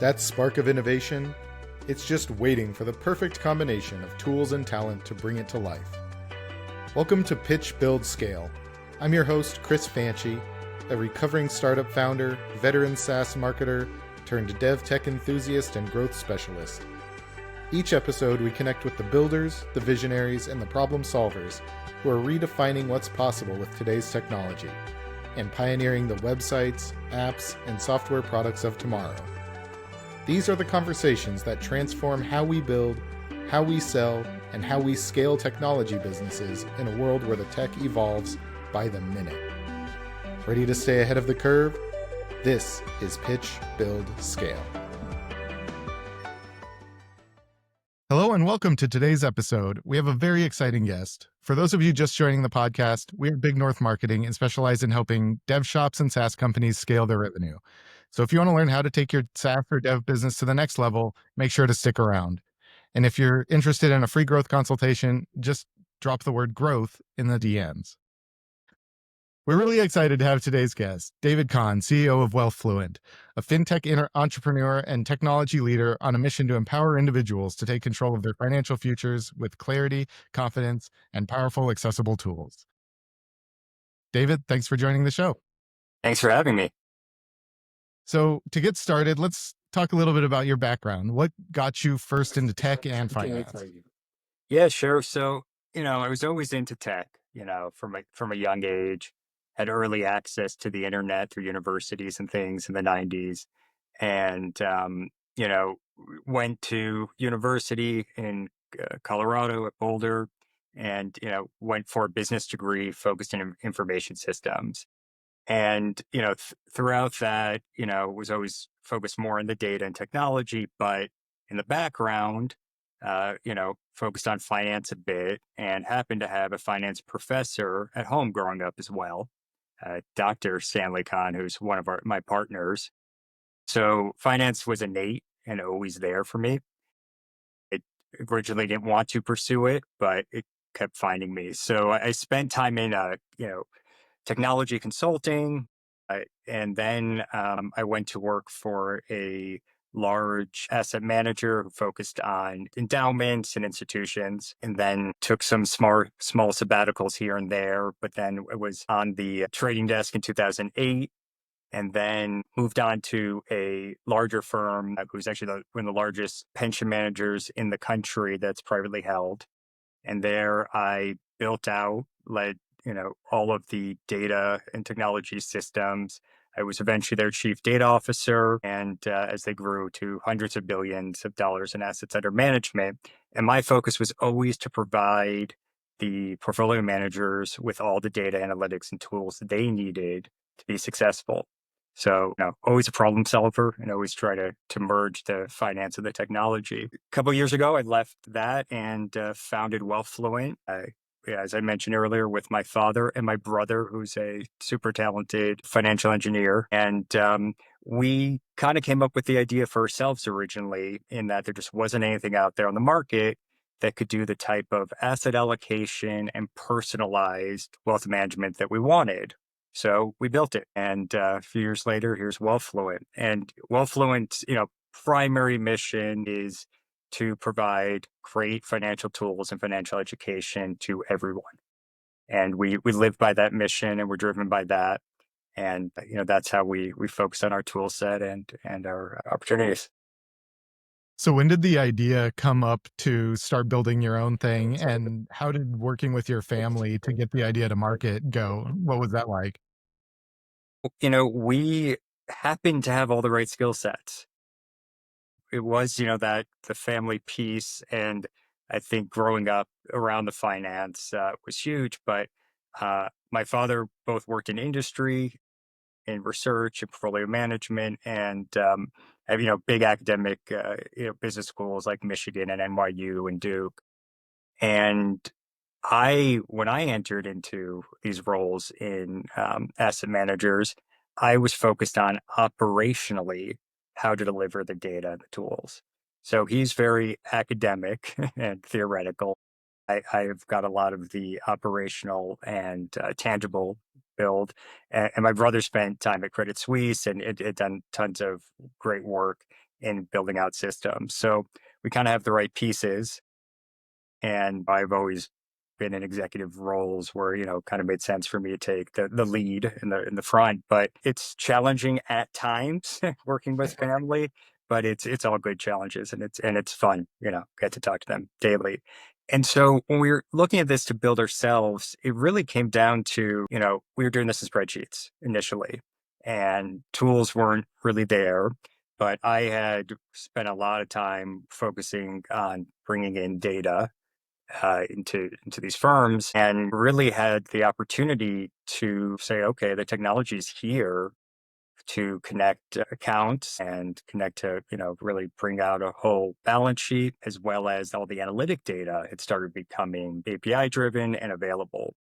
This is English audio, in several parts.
That spark of innovation, it's just waiting for the perfect combination of tools and talent to bring it to life. Welcome to Pitch, Build, Scale. I'm your host, Chris Fanchi, a recovering startup founder, veteran SaaS marketer, turned dev tech enthusiast and growth specialist. Each episode, we connect with the builders, the visionaries, and the problem solvers who are redefining what's possible with today's technology and pioneering the websites, apps, and software products of tomorrow. These are the conversations that transform how we build, how we sell, and how we scale technology businesses in a world where the tech evolves by the minute. Ready to stay ahead of the curve? This is Pitch, Build, Scale. Hello and welcome to today's episode. We have a very exciting guest. For those of you just joining the podcast, we're Big North Marketing and specialize in helping dev shops and SaaS companies scale their revenue. So if you want to learn how to take your SaaS or dev business to the next level, make sure to stick around. And if you're interested in a free growth consultation, just drop the word growth in the DMs. We're really excited to have today's guest, David Kon, CEO of Wealth Fluent, a FinTech entrepreneur and technology leader on a mission to empower individuals to take control of their financial futures with clarity, confidence, and powerful, accessible tools. David, thanks for joining the show. Thanks for having me. So to get started, let's talk a little bit about your background. What got you first into tech and finance? Yeah, sure. So, I was always into tech, from a young age. Had early access to the internet through universities and things in the 90s. And, went to university in Colorado at Boulder and, went for a business degree focused in information systems. And, throughout that, was always focused more on the data and technology, but in the background, focused on finance a bit and happened to have a finance professor at home growing up as well. Dr. Stanley Kon, who's one of my partners. So finance was innate and always there for me. I originally didn't want to pursue it, but it kept finding me. So I spent time in, technology consulting, and then I went to work for a large asset manager who focused on endowments and institutions, and then took some small sabbaticals here and there, but then it was on the trading desk in 2008, and then moved on to a larger firm who's actually one of the largest pension managers in the country that's privately held. And there I built out, led all of the data and technology systems. I was eventually their chief data officer, and as they grew to hundreds of billions of dollars in assets under management. And my focus was always to provide the portfolio managers with all the data analytics and tools that they needed to be successful. So, always a problem solver and always try to merge the finance and the technology. A couple of years ago, I left that and founded Wealth Fluent. As I mentioned earlier, with my father and my brother, who's a super talented financial engineer. And we kind of came up with the idea for ourselves originally, in that there just wasn't anything out there on the market that could do the type of asset allocation and personalized wealth management that we wanted. So we built it. And a few years later, here's Wealth Fluent. And Wealth Fluent's, primary mission is to provide great financial tools and financial education to everyone. And we live by that mission, and we're driven by that. And, that's how we focus on our tool set and our opportunities. So when did the idea come up to start building your own thing? And how did working with your family to get the idea to market go? What was that like? We happen to have all the right skill sets. It was, that the family piece. And I think growing up around the finance was huge. But my father both worked in industry, in research and portfolio management, and have, big academic, business schools like Michigan and NYU and Duke. And when I entered into these roles in asset managers, I was focused on operationally how to deliver the data and the tools. So he's very academic and theoretical. I've got a lot of the operational and tangible build. And my brother spent time at Credit Suisse and it done tons of great work in building out systems. So we kind of have the right pieces. And I've always been in executive roles where, kind of made sense for me to take the lead in the front. But it's challenging at times working with family, but it's all good challenges, and it's fun, get to talk to them daily. And so when we were looking at this to build ourselves, it really came down to, we were doing this in spreadsheets initially, and tools weren't really there. But I had spent a lot of time focusing on bringing in data into these firms, and really had the opportunity to say, okay, the technology is here to connect accounts and connect to, really bring out a whole balance sheet, as well as all the analytic data. It started becoming API driven and available.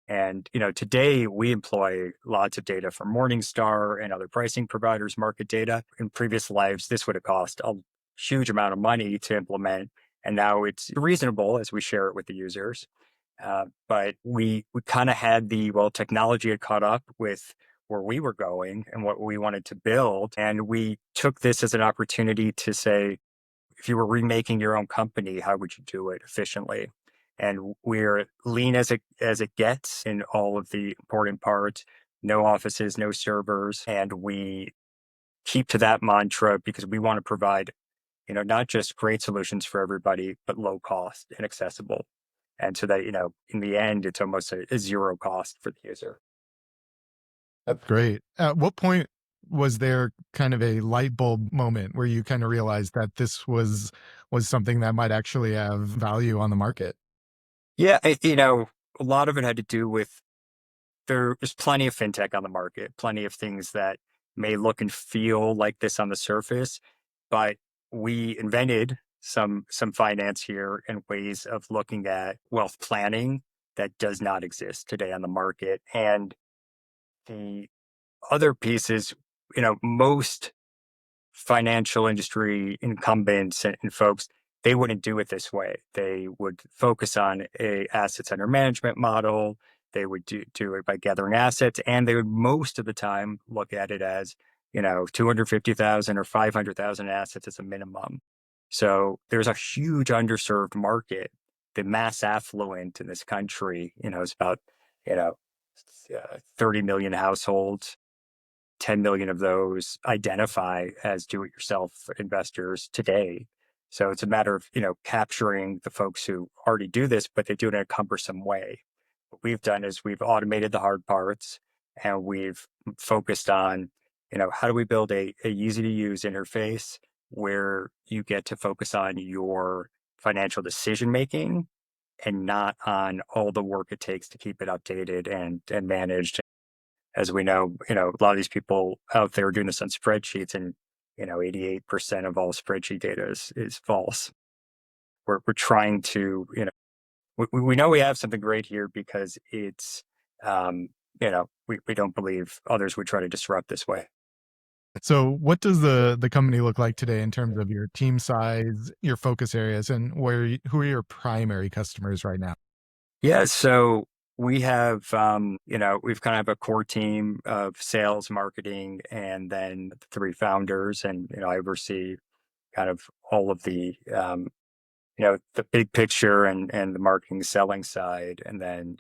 And, today we employ lots of data from Morningstar and other pricing providers, market data. In previous lives, this would have cost a huge amount of money to implement. And now it's reasonable as we share it with the users. But we kind of had technology had caught up with where we were going and what we wanted to build. And we took this as an opportunity to say, if you were remaking your own company, how would you do it efficiently? And we're lean as it gets in all of the important parts. No offices, no servers, and we keep to that mantra because we want to provide, not just great solutions for everybody, but low cost and accessible. And so that, in the end, it's almost a zero cost for the user. That's great. At what point was there kind of a light bulb moment where you kind of realized that this was something that might actually have value on the market? Yeah, a lot of it had to do with there's plenty of fintech on the market, plenty of things that may look and feel like this on the surface, but we invented some finance here and ways of looking at wealth planning that does not exist today on the market. And the other piece is, most financial industry incumbents and folks, they wouldn't do it this way. They would focus on a assets under management model. They would do it by gathering assets, and they would most of the time look at it as, 250,000 or 500,000 assets as a minimum. So there's a huge underserved market. The mass affluent in this country, is about, you know, 30 million households. 10 million of those identify as do-it-yourself investors today. So it's a matter of, capturing the folks who already do this, but they do it in a cumbersome way. What we've done is we've automated the hard parts, and we've focused on, how do we build a easy to use interface where you get to focus on your financial decision making and not on all the work it takes to keep it updated and managed. As we know, a lot of these people out there are doing this on spreadsheets, and 88% of all spreadsheet data is false. We're trying to, we know we have something great here because it's, we don't believe others would try to disrupt this way. So what does the company look like today in terms of your team size, your focus areas, and who are your primary customers right now? Yeah, so we have, we've kind of have a core team of sales, marketing, and then the three founders, and I oversee kind of all of the big picture and the marketing selling side. And then,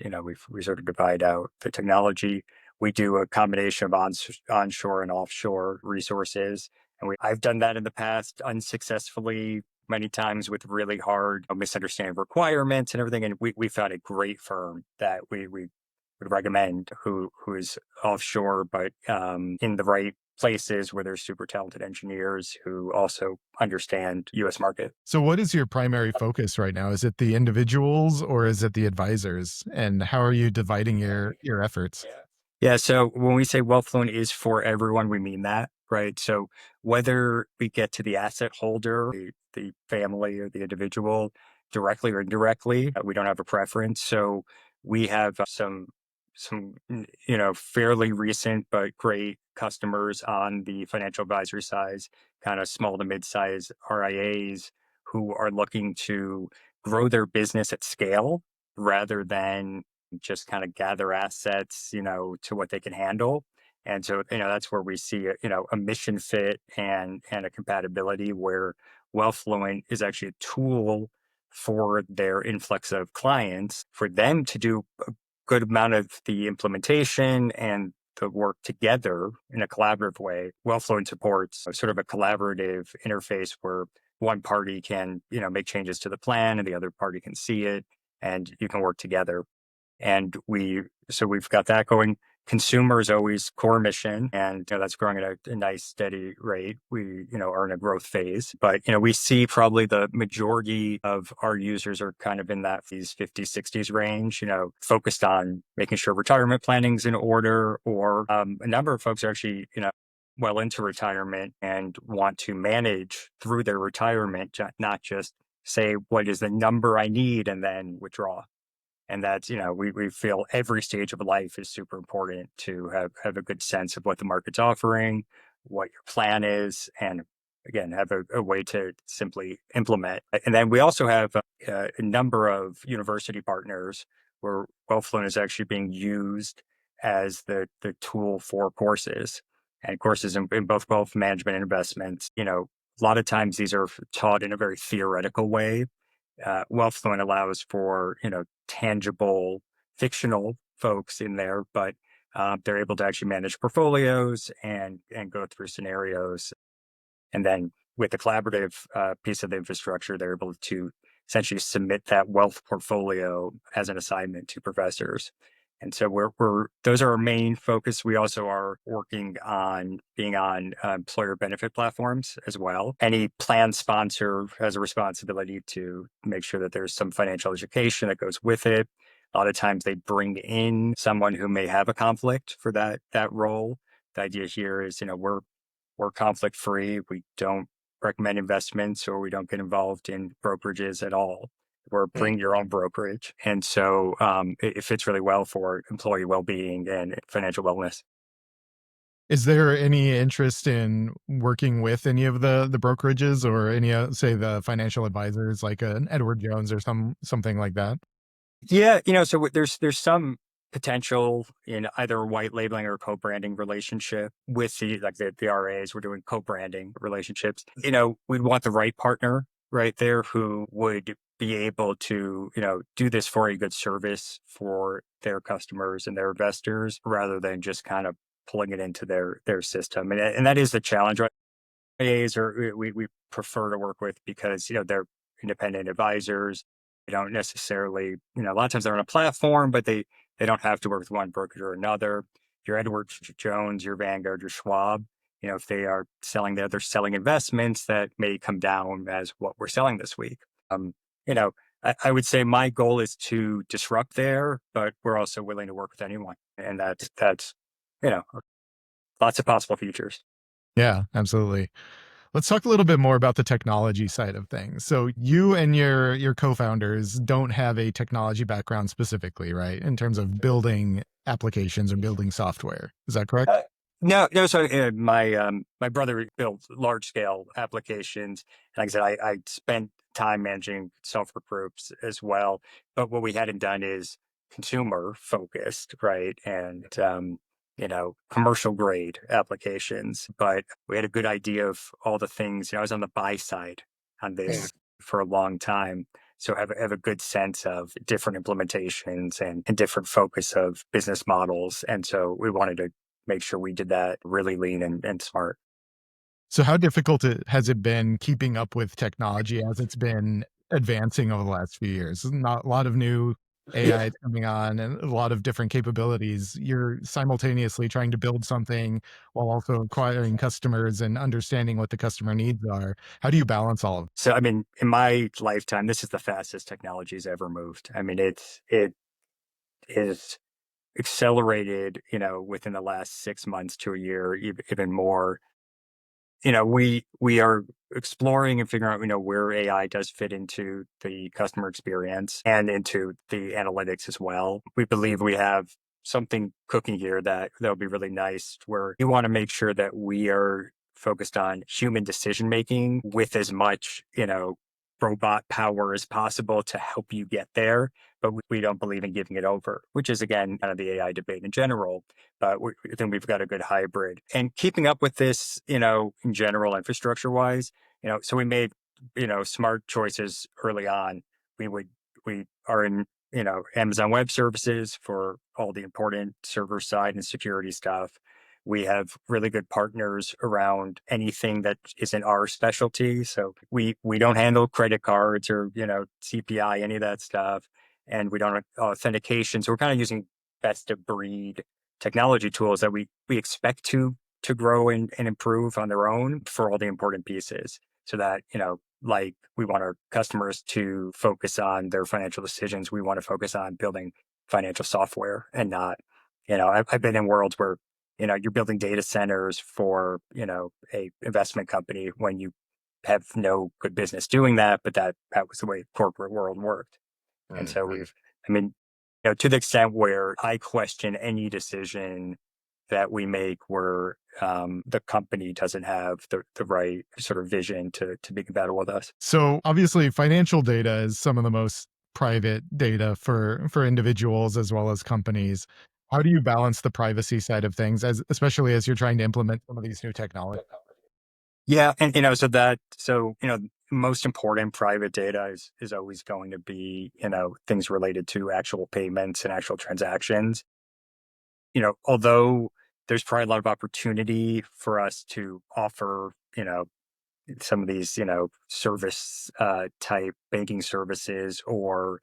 we sort of divide out the technology. We do a combination of onshore and offshore resources. And I've done that in the past unsuccessfully many times with really hard misunderstanding of requirements and everything. And we found a great firm that we would recommend who is offshore, but in the right places where there's super talented engineers who also understand US market. So what is your primary focus right now? Is it the individuals or is it the advisors? And how are you dividing your efforts? Yeah. So when we say Wealth Fluent is for everyone, we mean that, right? So whether we get to the asset holder, the family or the individual directly or indirectly, we don't have a preference. So we have fairly recent but great customers on the financial advisory side, kind of small to mid-size RIAs who are looking to grow their business at scale rather than just kind of gather assets, to what they can handle. And so, that's where we see a mission fit and a compatibility where Wealth Fluent is actually a tool for their influx of clients for them to do a good amount of the implementation and the work together in a collaborative way. Wealth Fluent supports sort of a collaborative interface where one party can, make changes to the plan and the other party can see it and you can work together. And we've got that going. Consumer is always core mission, and that's growing at a nice steady rate. We are in a growth phase, but we see probably the majority of our users are kind of in that these 50s 60s range, focused on making sure retirement planning's in order, or a number of folks are actually well into retirement and want to manage through their retirement, not just say what is the number I need and then withdraw. And that's, we feel every stage of life is super important to have a good sense of what the market's offering, what your plan is, and again, have a way to simply implement. And then we also have a number of university partners where Wealthfluent is actually being used as the tool for courses and courses in both wealth management and investments. A lot of times these are taught in a very theoretical way. Wealthfluent allows for tangible fictional folks in there, but they're able to actually manage portfolios and go through scenarios. And then with the collaborative piece of the infrastructure, they're able to essentially submit that wealth portfolio as an assignment to professors. And so those are our main focus. We also are working on being on employer benefit platforms as well. Any plan sponsor has a responsibility to make sure that there's some financial education that goes with it. A lot of times they bring in someone who may have a conflict for that role. The idea here is, we're conflict free. We don't recommend investments or we don't get involved in brokerages at all. Or bring your own brokerage. And so it fits really well for employee well-being and financial wellness. Is there any interest in working with any of the brokerages or any, say, the financial advisors like an Edward Jones or something like that? Yeah, so there's some potential in either white labeling or co-branding relationship with the RAs. We're doing co-branding relationships. We'd want the right partner right there who would be able to, do this for a good service for their customers and their investors rather than just kind of pulling it into their system. And that is the challenge, right? AAs or we prefer to work with because, they're independent advisors. They don't necessarily, a lot of times they're on a platform, but they don't have to work with one broker or another. Your Edward Jones, your Vanguard, your Schwab, if they are they're selling investments that may come down as what we're selling this week. You know, I would say my goal is to disrupt there, but we're also willing to work with anyone. And that's, you know, lots of possible futures. Yeah, absolutely. Let's talk a little bit more about the technology side of things. So you and your co-founders don't have a technology background specifically, right? In terms of building applications or building software. Is that correct? Uh, no. So my brother built large scale applications. Like I said, I spent time managing software groups as well. But what we hadn't done is consumer focused, right? And commercial grade applications. But we had a good idea of all the things. I was on the buy side on this for a long time. So have a good sense of different implementations and different focus of business models. And so we wanted to make sure we did that really lean and smart. So how difficult has it been keeping up with technology as it's been advancing over the last few years? Not a lot of new Yeah. AI coming on and a lot of different capabilities. You're simultaneously trying to build something while also acquiring customers and understanding what the customer needs are. How do you balance all of So, I mean, in my lifetime, this is the fastest technology's ever moved. I mean, it is accelerated, within the last 6 months to a year, even more. We are exploring and figuring out, where AI does fit into the customer experience and into the analytics as well. We believe we have something cooking here that'll be really nice, where we want to make sure that we are focused on human decision making with as much, robot power as possible to help you get there, but we don't believe in giving it over, which is again kind of the AI debate in general. But I think we've got a good hybrid and keeping up with this, in general, infrastructure wise, so we made, smart choices early on. We would, we are in, Amazon Web Services for all the important server side and security stuff. We have really good partners around anything that isn't our specialty. So we don't handle credit cards or, CPI, any of that stuff. And we don't have authentication. So we're kind of using best of breed technology tools that we expect to grow and improve on their own for all the important pieces. So that, like we want our customers to focus on their financial decisions. We want to focus on building financial software and not, I've been in worlds where you're building data centers for, a investment company when you have no good business doing that, but that was the way corporate world worked. And so Mhm. I mean, to the extent where I question any decision that we make where the company doesn't have the right sort of vision to be compatible with us. So obviously, financial data is some of the most private data for individuals as well as companies. How do you balance the privacy side of things, as especially as you're trying to implement some of these new technologies? Yeah, and most important private data is always going to be, things related to actual payments and actual transactions. Although there's probably a lot of opportunity for us to offer, some of these, service type banking services or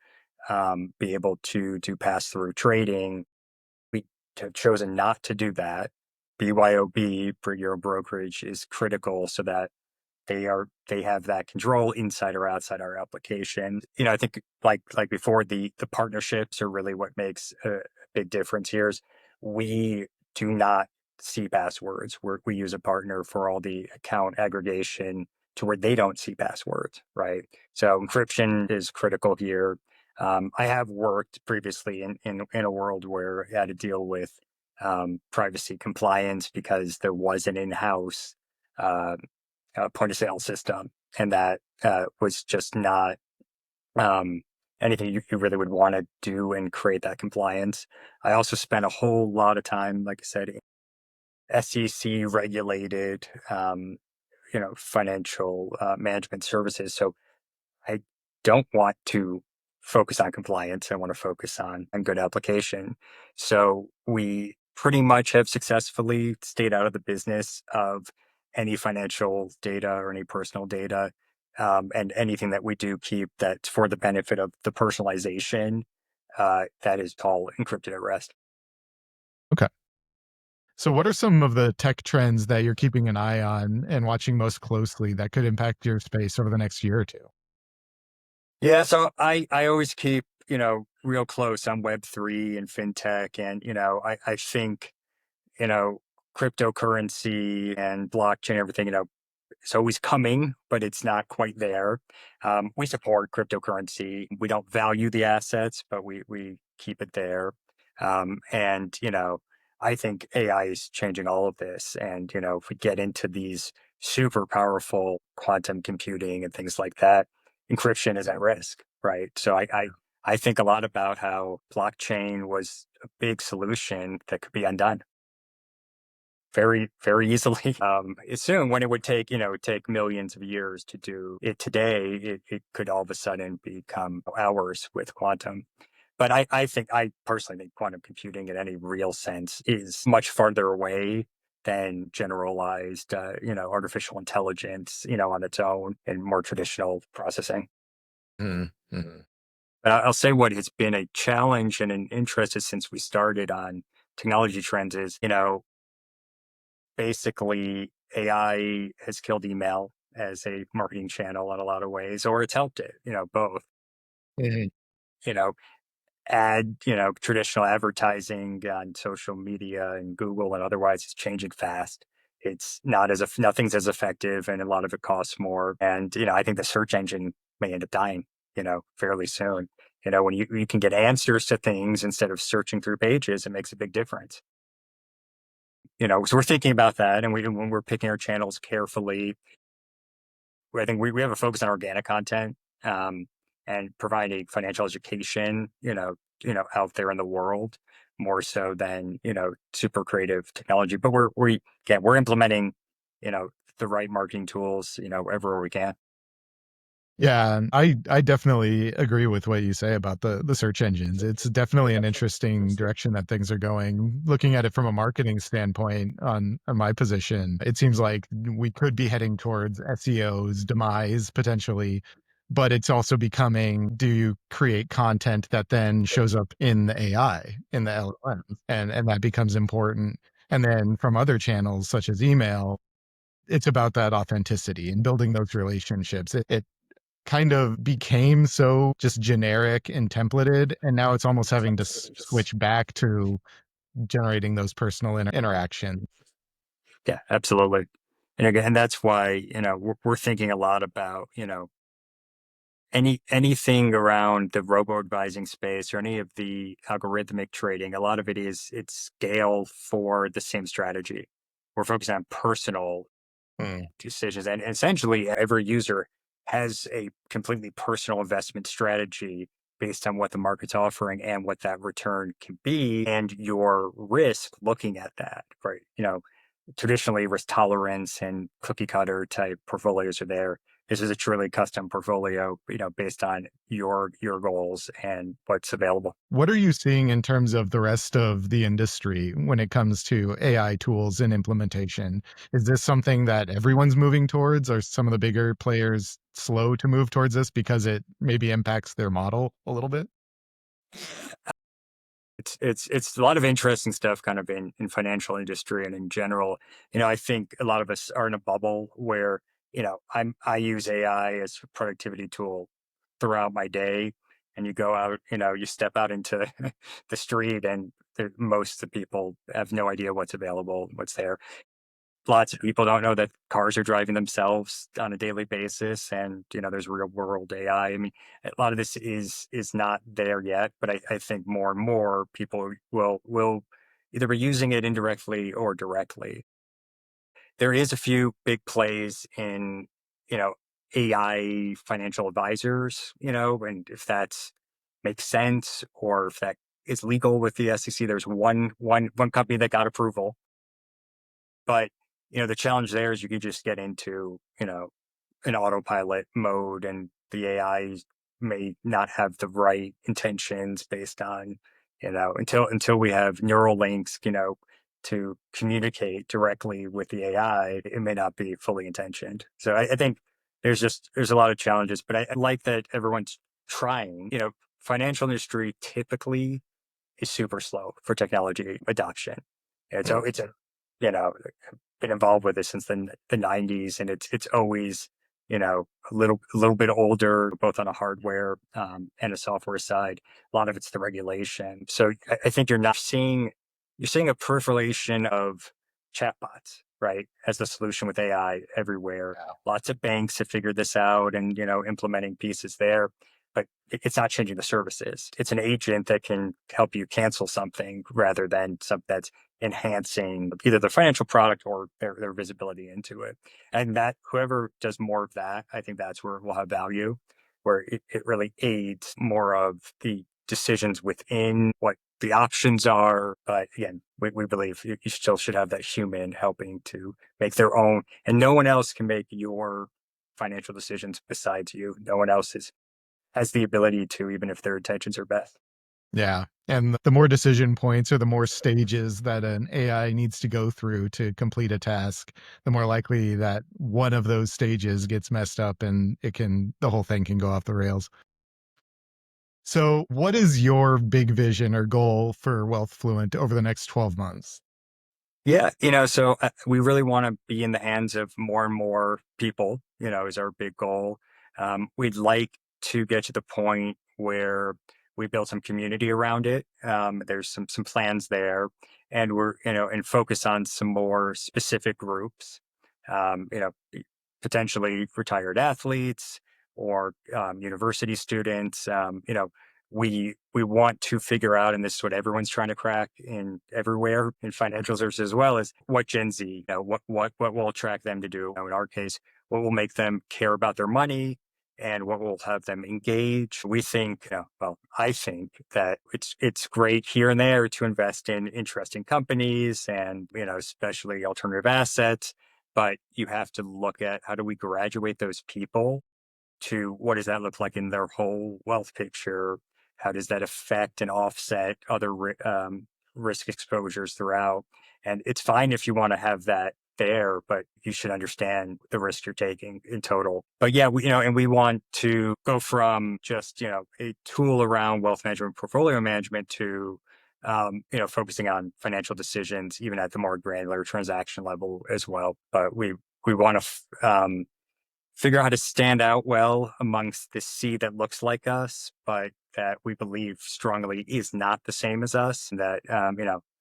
be able to do pass through trading. We have chosen not to do that. BYOB, Bureau brokerage, is critical so that they have that control inside or outside our application. I think like before, the partnerships are really what makes a big difference here. Is we do not see passwords. We use a partner for all the account aggregation to where they don't see passwords, right? So encryption is critical here. I have worked previously in a world where I had to deal with privacy compliance because there was an in-house uh, point of sale system, and that was just not um, anything you really would want to do and create that compliance. I also spent a whole lot of time, like I said, in SEC regulated, financial management services. So I don't want to focus on compliance. I want to focus on good application. So we pretty much have successfully stayed out of the business of any financial data or any personal data. And anything that we do keep that's for the benefit of the personalization, that is all encrypted at rest. Okay. So what are some of the tech trends that you're keeping an eye on and watching most closely that could impact your space over the next year or two? Yeah, so I always keep, real close on Web3 and FinTech. And, I think, you know, cryptocurrency and blockchain, everything, it's always coming, but it's not quite there. We support cryptocurrency. We don't value the assets, but we keep it there. And, I think AI is changing all of this. And, if we get into these super powerful quantum computing and things like that, encryption is at risk, right? So I think a lot about how blockchain was a big solution that could be undone very, very easily. Soon, when it would take, take millions of years to do it today, it could all of a sudden become hours with quantum. But I personally think quantum computing in any real sense is much farther away than generalized, artificial intelligence, on its own and more traditional processing. Mhm. Mhm. But I'll say what has been a challenge and an interest is since we started on technology trends is, basically AI has killed email as a marketing channel in a lot of ways, or it's helped it, both. Mhm. You know, traditional advertising on social media and Google and otherwise is changing fast. It's not as if nothing's as effective and a lot of it costs more. And, I think the search engine may end up dying, fairly soon. When you can get answers to things instead of searching through pages, it makes a big difference. So we're thinking about that, and when we're picking our channels carefully, I think we have a focus on organic content. um, and providing financial education, out there in the world more so than, super creative technology. But we're implementing, you know, the right marketing tools, wherever we can. Yeah, and I definitely agree with what you say about the search engines. It's definitely an interesting direction that things are going. Looking at it from a marketing standpoint on my position, it seems like we could be heading towards SEO's demise potentially, but it's also becoming, do you create content that then shows up in the AI, in the LLMs, and that becomes important. And then from other channels such as email, it's about that authenticity and building those relationships. It kind of became so just generic and templated, and now it's almost having to switch back to generating those personal interactions. Yeah, absolutely. And again, and that's why, we're thinking a lot about, anything around the robo advising space or any of the algorithmic trading. A lot of it is it's scale for the same strategy. We're focusing on personal Mm. decisions, and essentially every user has a completely personal investment strategy based on what the market's offering and what that return can be and your risk looking at that, right? Traditionally risk tolerance and cookie cutter type portfolios are there. This is a truly custom portfolio, based on your goals and what's available. What are you seeing in terms of the rest of the industry when it comes to AI tools and implementation? Is this something that everyone's moving towards? Are some of the bigger players slow to move towards this because it maybe impacts their model a little bit? It's a lot of interesting stuff kind of in financial industry and in general. I think a lot of us are in a bubble where, I use AI as a productivity tool throughout my day. And you go out, you step out into the street and most of the people have no idea what's available, what's there. Lots of people don't know that cars are driving themselves on a daily basis, and there's real world AI. I mean, a lot of this is not there yet, but I think more and more people will either be using it indirectly or directly. There is a few big plays in you know AI financial advisors, and if that's makes sense or if that is legal with the SEC. There's one company that got approval, but the challenge there is you could just get into an autopilot mode, and the AI may not have the right intentions based on until we have neural links to communicate directly with the AI. It may not be fully intentioned. So I think there's a lot of challenges, but I like that everyone's trying. Financial industry typically is super slow for technology adoption. It's a you know been involved with it since the 90s, and it's always a little bit older, both on a hardware and a software side. A lot of it's the regulation. So I think you're seeing a proliferation of chatbots, right, as the solution with AI everywhere. Yeah. Lots of banks have figured this out and implementing pieces there, but it's not changing the services. It's an agent that can help you cancel something rather than something that's enhancing either the financial product or their visibility into it. And that whoever does more of that, I think that's where we'll have value, where it really aids more of the decisions within what the options are. But again, we believe you still should have that human helping to make their own, and no one else can make your financial decisions besides you. No one else has the ability to, even if their intentions are best. Yeah, and the more decision points or the more stages that an AI needs to go through to complete a task, the more likely that one of those stages gets messed up and the whole thing can go off the rails. So, what is your big vision or goal for Wealth Fluent over the next 12 months? Yeah, so we really want to be in the hands of more and more people, is our big goal. We'd like to get to the point where we build some community around it. There's some plans there, and we're, and focus on some more specific groups, potentially retired athletes or university students. We want to figure out, and this is what everyone's trying to crack in everywhere in financial services as well, is what Gen Z, what will attract them to do. In our case, what will make them care about their money and what will have them engage. We think, well, I think that it's great here and there to invest in interesting companies and, especially alternative assets, but you have to look at how do we graduate those people to what does that look like in their whole wealth picture? How does that affect and offset other risk exposures throughout? And it's fine if you want to have that there, but you should understand the risk you're taking in total. But yeah, and we want to go from just, a tool around wealth management, portfolio management to, focusing on financial decisions, even at the more granular transaction level as well. But we want to figure out how to stand out well amongst the sea that looks like us, but that we believe strongly is not the same as us. And that,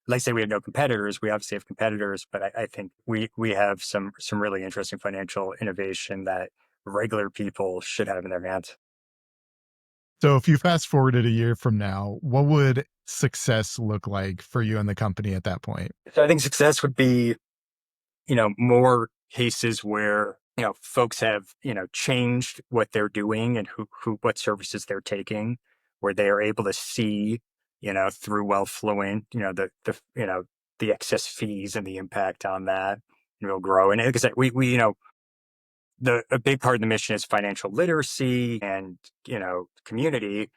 like I say, we have no competitors. We obviously have competitors, but I think we have some really interesting financial innovation that regular people should have in their hands. So if you fast forwarded a year from now, what would success look like for you and the company at that point? So I think success would be, more cases where, folks have, changed what they're doing and what services they're taking, where they are able to see, through Wealth Fluent, the excess fees and the impact on that, and it'll grow. And like I said, we, a big part of the mission is financial literacy and, community.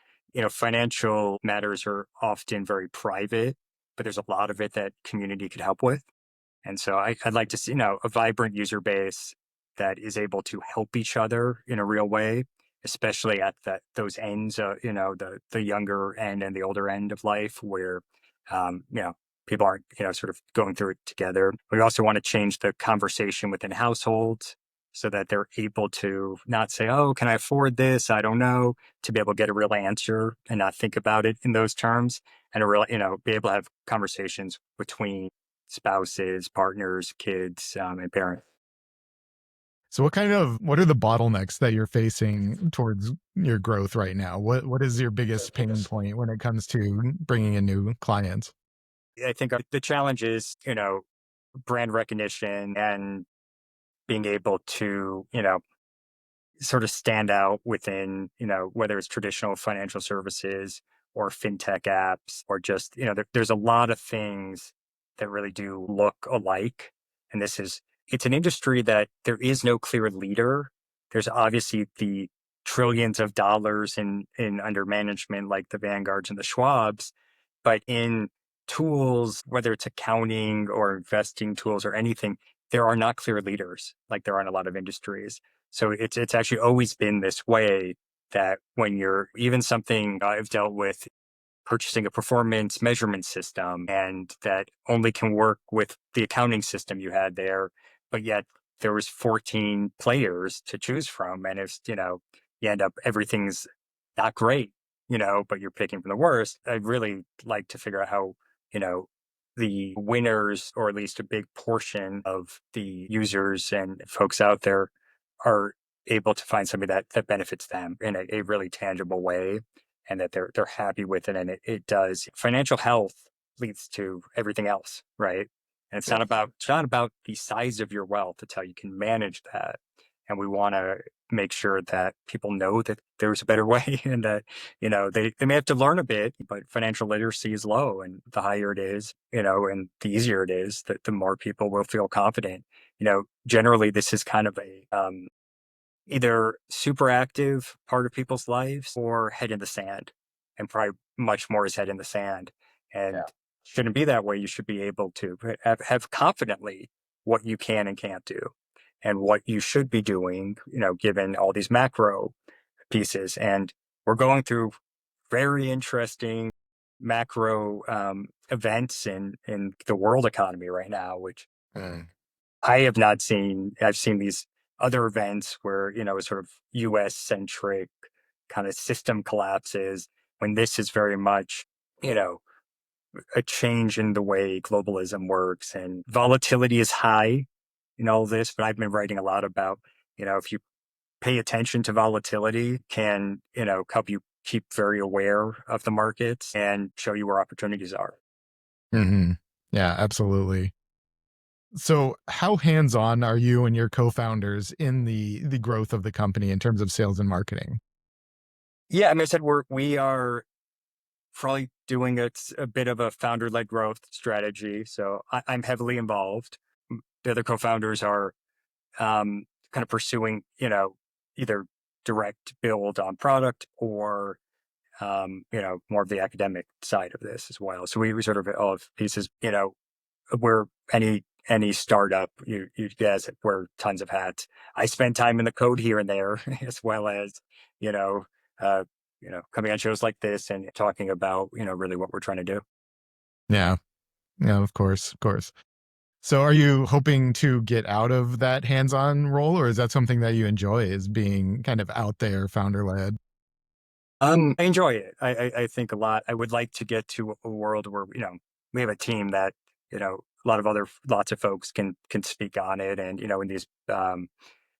Financial matters are often very private, but there's a lot of it that community could help with. And so I'd like to see, a vibrant user base that is able to help each other in a real way, especially at those ends, the younger end and the older end of life where, people aren't, sort of going through it together. We also want to change the conversation within households so that they're able to not say, oh, can I afford this? I don't know, to be able to get a real answer and not think about it in those terms and a real, be able to have conversations between spouses, partners, kids, and parents. So what are the bottlenecks that you're facing towards your growth right now? What is your biggest pain point when it comes to bringing in new clients? I think the challenge is, brand recognition and being able to, sort of stand out within, whether it's traditional financial services or fintech apps or just, there's a lot of things that really do look alike. And it's an industry that there is no clear leader. There's obviously the trillions of dollars in under management, like the Vanguards and the Schwabs, but in tools, whether it's accounting or investing tools or anything, there are not clear leaders like there are in a lot of industries. So it's actually always been this way that when you're even something I've dealt with purchasing a performance measurement system and that only can work with the accounting system you had there, but yet there was 14 players to choose from. And if, you end up, everything's not great, but you're picking from the worst. I'd really like to figure out how, you know, the winners, or at least a big portion of the users and folks out there are able to find somebody that benefits them in a really tangible way and that they're happy with it. And it does. Financial health leads to everything else, right? And it's not about the size of your wealth, it's how you can manage that. And we want to make sure that people know that there's a better way and that, they may have to learn a bit, but financial literacy is low. And the higher it is, and the easier it is, the more people will feel confident. Generally this is kind of a either super active part of people's lives or head in the sand, and probably much more is head in the sand. And shouldn't be that way. You should be able to have confidently what you can and can't do and what you should be doing, given all these macro pieces. And we're going through very interesting macro events in the world economy right now, which Mm. I have not seen. I've seen these other events where, it's sort of US centric kind of system collapses when this is very much, you know, a change in the way globalism works and volatility is high in all this. But I've been writing a lot about, if you pay attention to volatility can, help you keep very aware of the markets and show you where opportunities are. Hmm. Yeah, absolutely. So how hands-on are you and your co-founders in the growth of the company in terms of sales and marketing? Yeah, I mean, I said we are probably doing a bit of a founder-led growth strategy. So I'm heavily involved. The other co-founders are kind of pursuing, either direct build on product or more of the academic side of this as well. So we sort of all have pieces, where any startup, you guys wear tons of hats. I spend time in the code here and there, as well as, you know, uh, coming on shows like this and talking about, really what we're trying to do. Yeah. Yeah, of course, of course. So are you hoping to get out of that hands-on role, or is that something that you enjoy, is being kind of out there, founder-led? I enjoy it. I think a lot. I would like to get to a world where, we have a team that, lots of folks can speak on it. And, in these,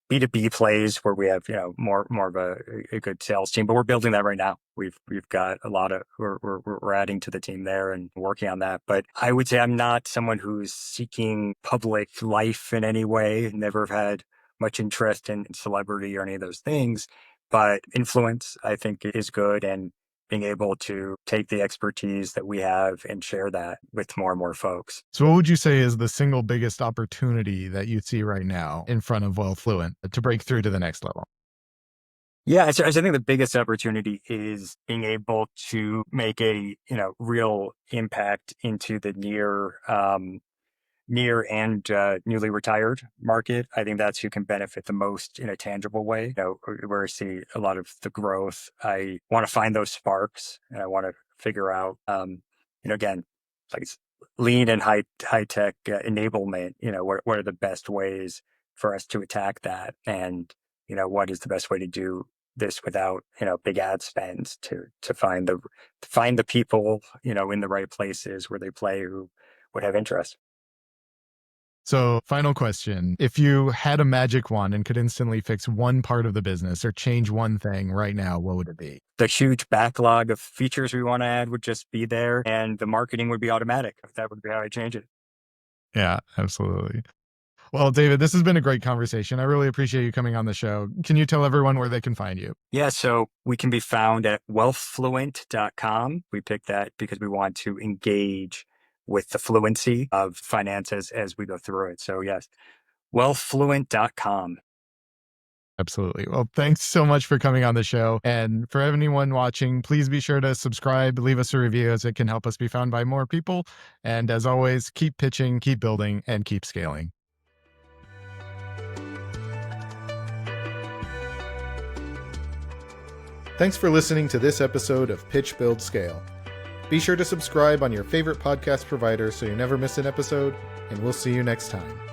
B2B plays where we have, more of a good sales team, but we're building that right now. We've got a lot of, we're adding to the team there and working on that. But I would say I'm not someone who's seeking public life in any way. Never had much interest in celebrity or any of those things, but influence I think is good. And being able to take the expertise that we have and share that with more and more folks. So what would you say is the single biggest opportunity that you see right now in front of Wealth Fluent to break through to the next level? Yeah, so I think the biggest opportunity is being able to make a real impact into the near and newly retired market. I think that's who can benefit the most in a tangible way. Where I see a lot of the growth. I want to find those sparks, and I want to figure out, again, like lean and high tech enablement. What are the best ways for us to attack that, and what is the best way to do this without big ad spends to find the people in the right places where they play who would have interest. So, final question. If you had a magic wand and could instantly fix one part of the business or change one thing right now, what would it be? The huge backlog of features we want to add would just be there, and the marketing would be automatic. That would be how I change it. Yeah, absolutely. Well, David, this has been a great conversation. I really appreciate you coming on the show. Can you tell everyone where they can find you? Yeah, so we can be found at wealthfluent.com. We picked that because we want to engage with the fluency of finances as we go through it. So yes, wealthfluent.com. Absolutely. Well, thanks so much for coming on the show. And for anyone watching, please be sure to subscribe, leave us a review as it can help us be found by more people. And as always, keep pitching, keep building, and keep scaling. Thanks for listening to this episode of Pitch, Build, Scale. Be sure to subscribe on your favorite podcast provider so you never miss an episode, and we'll see you next time.